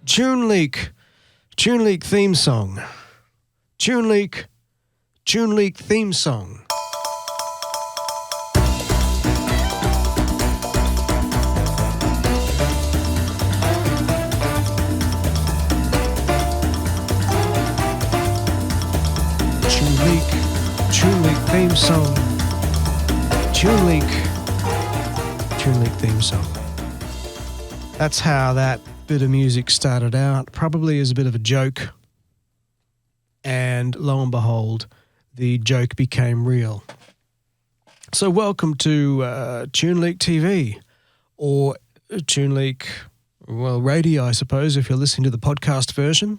TuneLeak theme song. TuneLeak theme song. TuneLeak theme song. TuneLeak theme song. That's how that bit of music started out, probably as a bit of a joke. And lo and behold, the joke became real. So welcome to TuneLeak TV, or TuneLeak, radio, I suppose, if you're listening to the podcast version.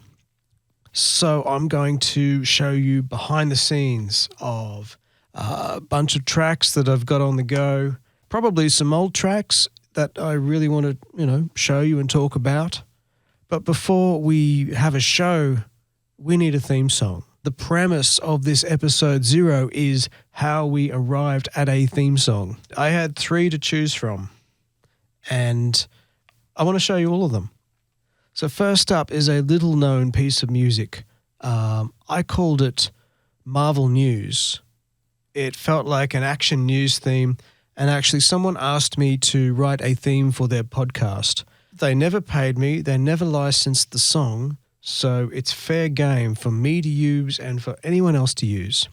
So I'm going to show you behind the scenes of a bunch of tracks that I've got on the go, probably some old tracks that I really want to, show you and talk about. But before we have a show, we need a theme song. The premise of this episode 0 is how we arrived at a theme song. I had 3 to choose from, and I want to show you all of them. So first up is a little-known piece of music. I called it Marvel News. It felt like an action news theme, and actually someone asked me to write a theme for their podcast. They never paid me, they never licensed the song, so it's fair game for me to use and for anyone else to use.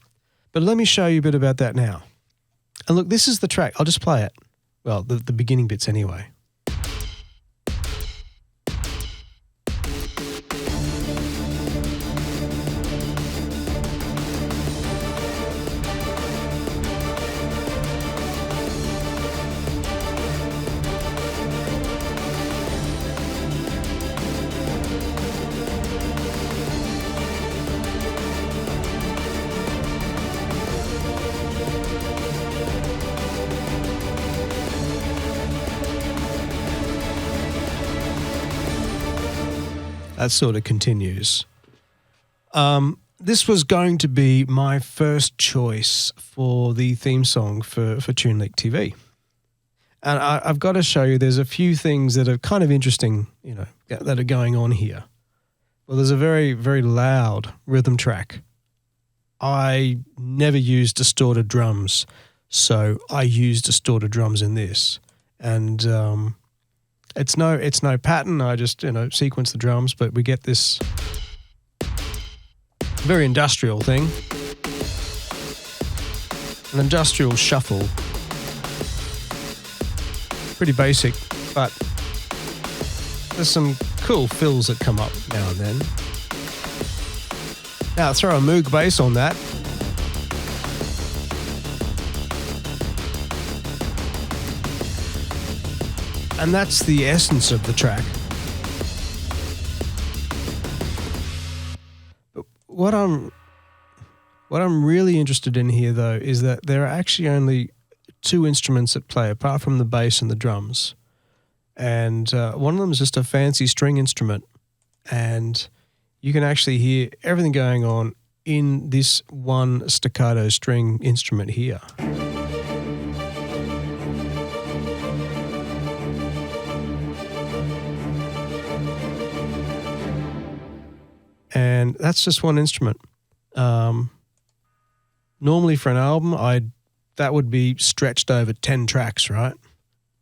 But let me show you a bit about that now. And look, this is the track. I'll just play it. Well, the beginning bits anyway. That sort of continues. This was going to be my first choice for the theme song for TuneLeak TV. And I've got to show you there's a few things that are kind of interesting, that are going on here. Well, there's a very, very loud rhythm track. I never used distorted drums, so I used distorted drums in this. And It's no pattern. I just, sequence the drums, but we get this very industrial thing. An industrial shuffle. Pretty basic, but there's some cool fills that come up now and then. Now throw a Moog bass on that. And that's the essence of the track. But what I'm really interested in here, though, is that there are actually only 2 instruments at play, apart from the bass and the drums. And one of them is just a fancy string instrument. And you can actually hear everything going on in this one staccato string instrument here. And that's just one instrument. Normally for an album, that would be stretched over 10 tracks, right?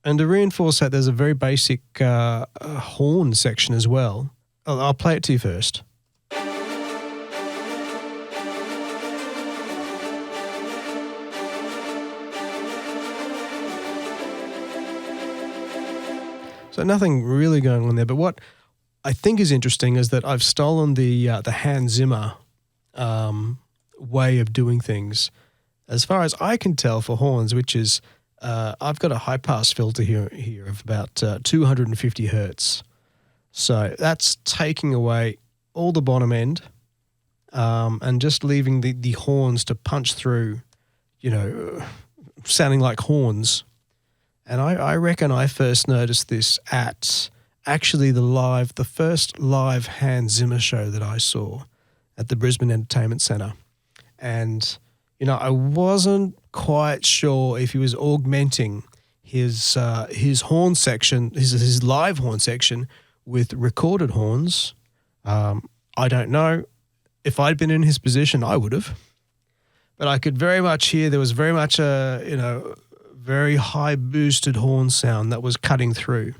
And to reinforce that, there's a very basic horn section as well. I'll play it to you first. So nothing really going on there, but what I think is interesting is that I've stolen the Hans Zimmer way of doing things, as far as I can tell, for horns, which is I've got a high pass filter here of about 250 hertz. So that's taking away all the bottom end and just leaving the horns to punch through, sounding like horns. And I reckon I first noticed this at actually the first live Hans Zimmer show that I saw at the Brisbane Entertainment Centre. And, I wasn't quite sure if he was augmenting his horn section, his live horn section, with recorded horns. I don't know. If I'd been in his position, I would have. But I could very much hear there was very much a, very high boosted horn sound that was cutting through.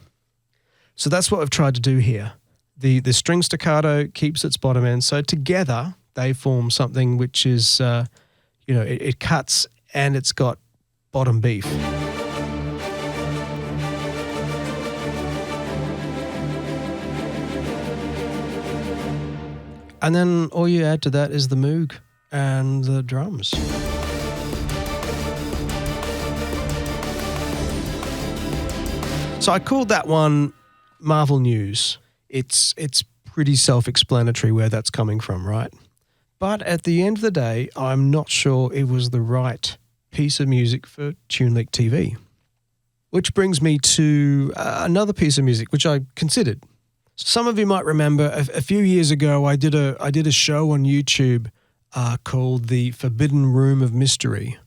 So that's what I've tried to do here. The string staccato keeps its bottom end. So together they form something which is, it cuts and it's got bottom beef. And then all you add to that is the moog and the drums. So I called that one Marvel News. It's pretty self-explanatory where that's coming from, right? But at the end of the day, I'm not sure it was the right piece of music for TuneLeak TV. Which brings me to another piece of music which I considered. Some of you might remember a few years ago I did a show on YouTube called The Forbidden Room of Mystery.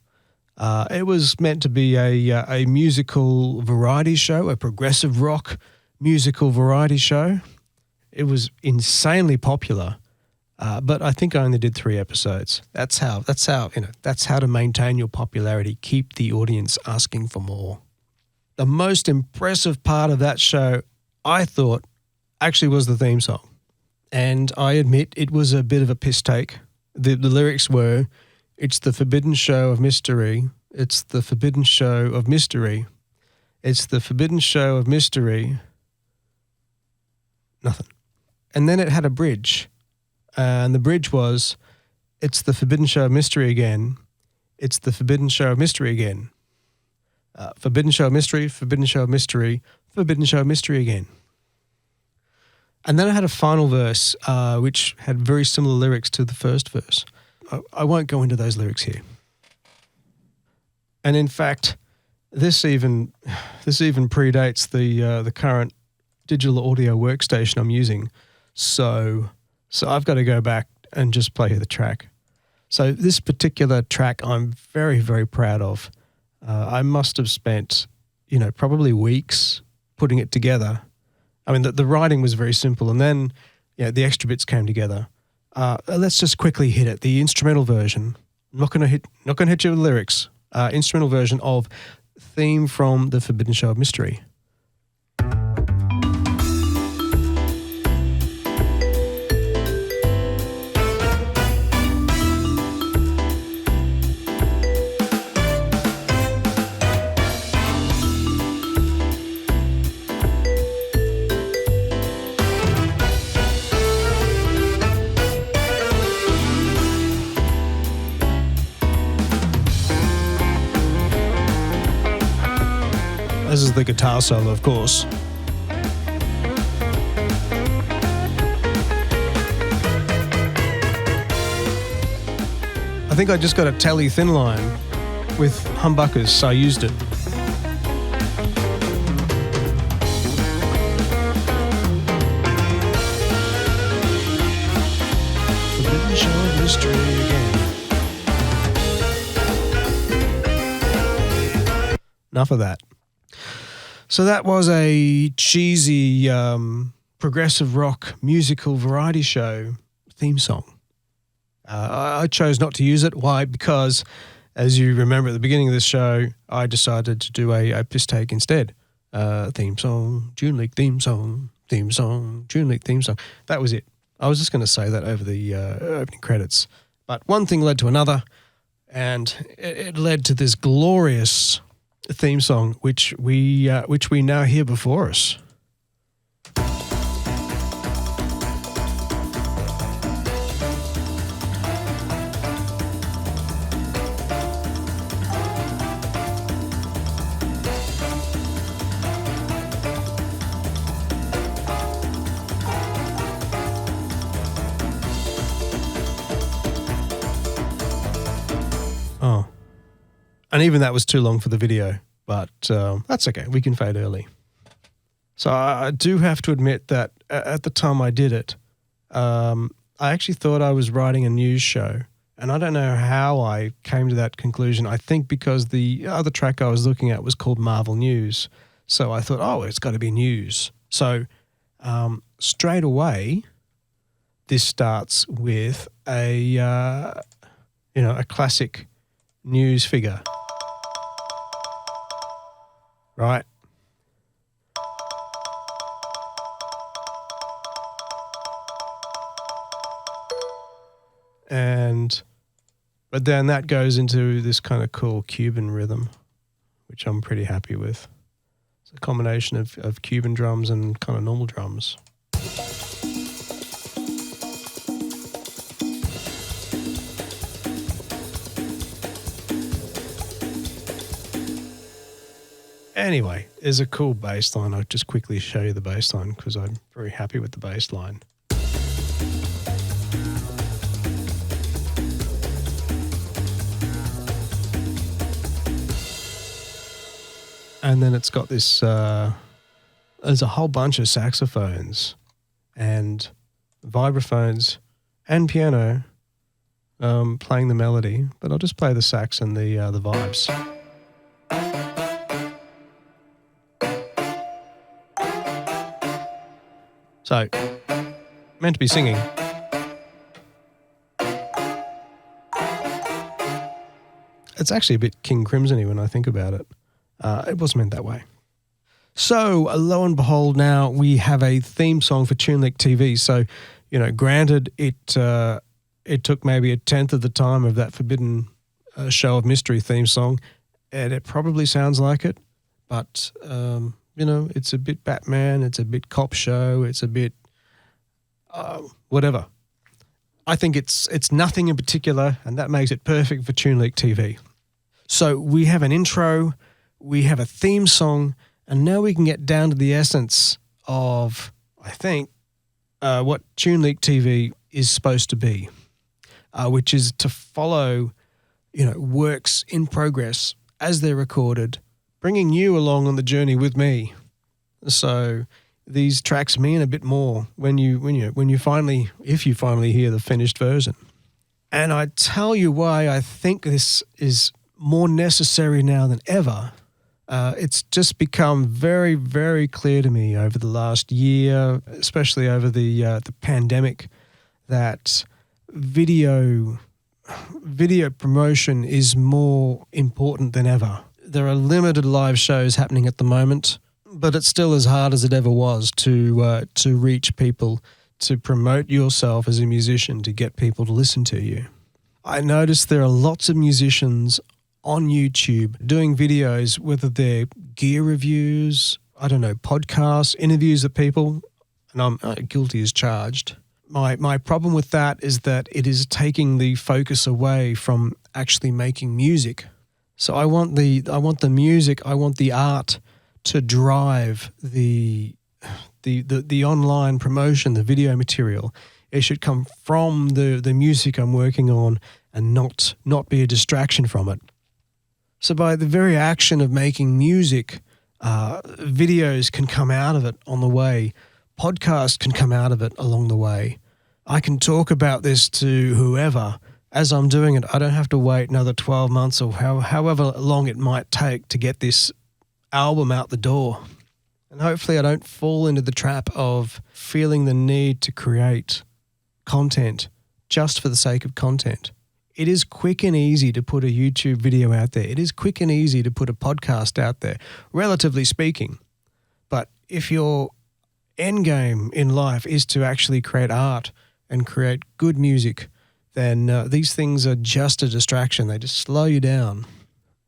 It was meant to be a musical variety show, a progressive rock musical variety show. It was insanely popular, but I think I only did 3 episodes. That's how to maintain your popularity, keep the audience asking for more. The most impressive part of that show, I thought, actually was the theme song. And I admit it was a bit of a piss take. The lyrics were, "It's the forbidden show of mystery. It's the forbidden show of mystery. It's the forbidden show of mystery." Nothing. And then it had a bridge. And the bridge was, "It's the forbidden show of mystery again. It's the forbidden show of mystery again. Forbidden show of mystery, forbidden show of mystery, forbidden show of mystery again." And then I had a final verse, which had very similar lyrics to the first verse. I won't go into those lyrics here. And in fact, this even predates the current digital audio workstation I'm using. So I've got to go back and just play the track. So this particular track I'm very, very proud of. I must have spent, probably weeks putting it together. I mean, the writing was very simple, and then the extra bits came together. Let's just quickly hit it. The instrumental version. Not gonna hit you with lyrics. Instrumental version of theme from The Forbidden Show of Mystery. This is the guitar solo, of course. I think I just got a Tele thin line with humbuckers, so I used it. Forbidden Show of Mystery again. Enough of that. So that was a cheesy progressive rock musical variety show theme song. I chose not to use it. Why? Because, as you remember at the beginning of this show, I decided to do a piss take instead. Theme song, TuneLeak theme song, TuneLeak theme song. That was it. I was just going to say that over the opening credits. But one thing led to another, and it led to this glorious theme song, which we now hear before us. Oh. And even that was too long for the video, but that's okay. We can fade early. So I do have to admit that at the time I did it, I actually thought I was writing a news show. And I don't know how I came to that conclusion. I think because the other track I was looking at was called Marvel News. So I thought, oh, it's got to be news. So Straight away, this starts with a classic news figure, right? But then that goes into this kind of cool Cuban rhythm, which I'm pretty happy with. It's a combination of Cuban drums and kind of normal drums. Anyway, there's a cool bass line. I'll just quickly show you the bass line because I'm very happy with the bass line. And then it's got this, there's a whole bunch of saxophones and vibraphones and piano playing the melody, but I'll just play the sax and the vibes. So, meant to be singing. It's actually a bit King Crimson-y when I think about it. It wasn't meant that way. So, lo and behold, now we have a theme song for TuneLeak TV. So, granted, it took maybe a tenth of the time of that Forbidden Show of Mystery theme song, and it probably sounds like it, but, it's a bit Batman, it's a bit cop show, it's a bit whatever. I think it's nothing in particular, and that makes it perfect for TuneLeak TV. So we have an intro, we have a theme song, and now we can get down to the essence of, I think, what TuneLeak TV is supposed to be, which is to follow, works in progress as they're recorded, bringing you along on the journey with me. So these tracks mean a bit more when you finally, if you finally hear the finished version. And I tell you why I think this is more necessary now than ever. It's just become very, very clear to me over the last year, especially over the pandemic, that video promotion is more important than ever. There are limited live shows happening at the moment, but it's still as hard as it ever was to reach people, to promote yourself as a musician, to get people to listen to you. I noticed there are lots of musicians on YouTube doing videos, whether they're gear reviews, podcasts, interviews of people, and I'm guilty as charged. My problem with that is that it is taking the focus away from actually making music. So I want the music, I want the art to drive the online promotion, the video material. It should come from the music I'm working on and not be a distraction from it. So by the very action of making music, videos can come out of it on the way. Podcasts can come out of it along the way. I can talk about this to whoever. As I'm doing it, I don't have to wait another 12 months or however long it might take to get this album out the door. And hopefully I don't fall into the trap of feeling the need to create content just for the sake of content. It is quick and easy to put a YouTube video out there. It is quick and easy to put a podcast out there, relatively speaking. But if your end game in life is to actually create art and create good music, then these things are just a distraction. They just slow you down.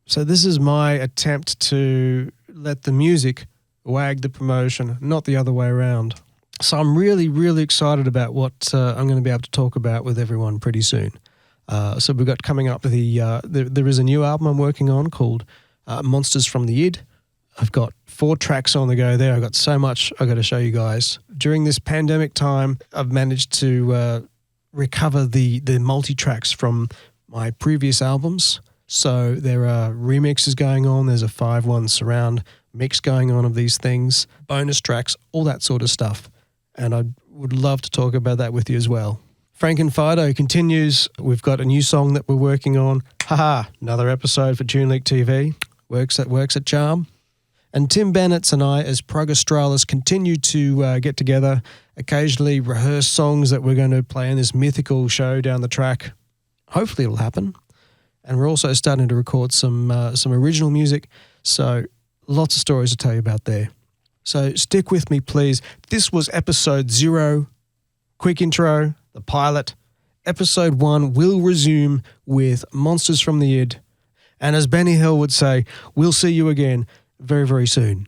So this is my attempt to let the music wag the promotion, not the other way around. So I'm really, really excited about what I'm going to be able to talk about with everyone pretty soon. So we've got coming up there is a new album I'm working on called Monsters from the Id. I've got 4 tracks on the go there. I've got so much I've got to show you guys. During this pandemic time, I've managed to recover the multi-tracks from my previous albums. So there are remixes going on. There's a 5-1 surround mix going on of these things, bonus tracks, all that sort of stuff. And I would love to talk about that with you as well. Frankenfido continues. We've got a new song that we're working on. Haha, another episode for TuneLeak TV. Works at charm. And Tim Bennett's and I, as Prog Australis, continue to get together, occasionally rehearse songs that we're going to play in this mythical show down the track. Hopefully it'll happen. And we're also starting to record some original music, so lots of stories to tell you about there. So stick with me, please. This was episode 0, quick intro, the pilot. Episode 1 will resume with Monsters from the Id. And as Benny Hill would say, we'll see you again very, very soon.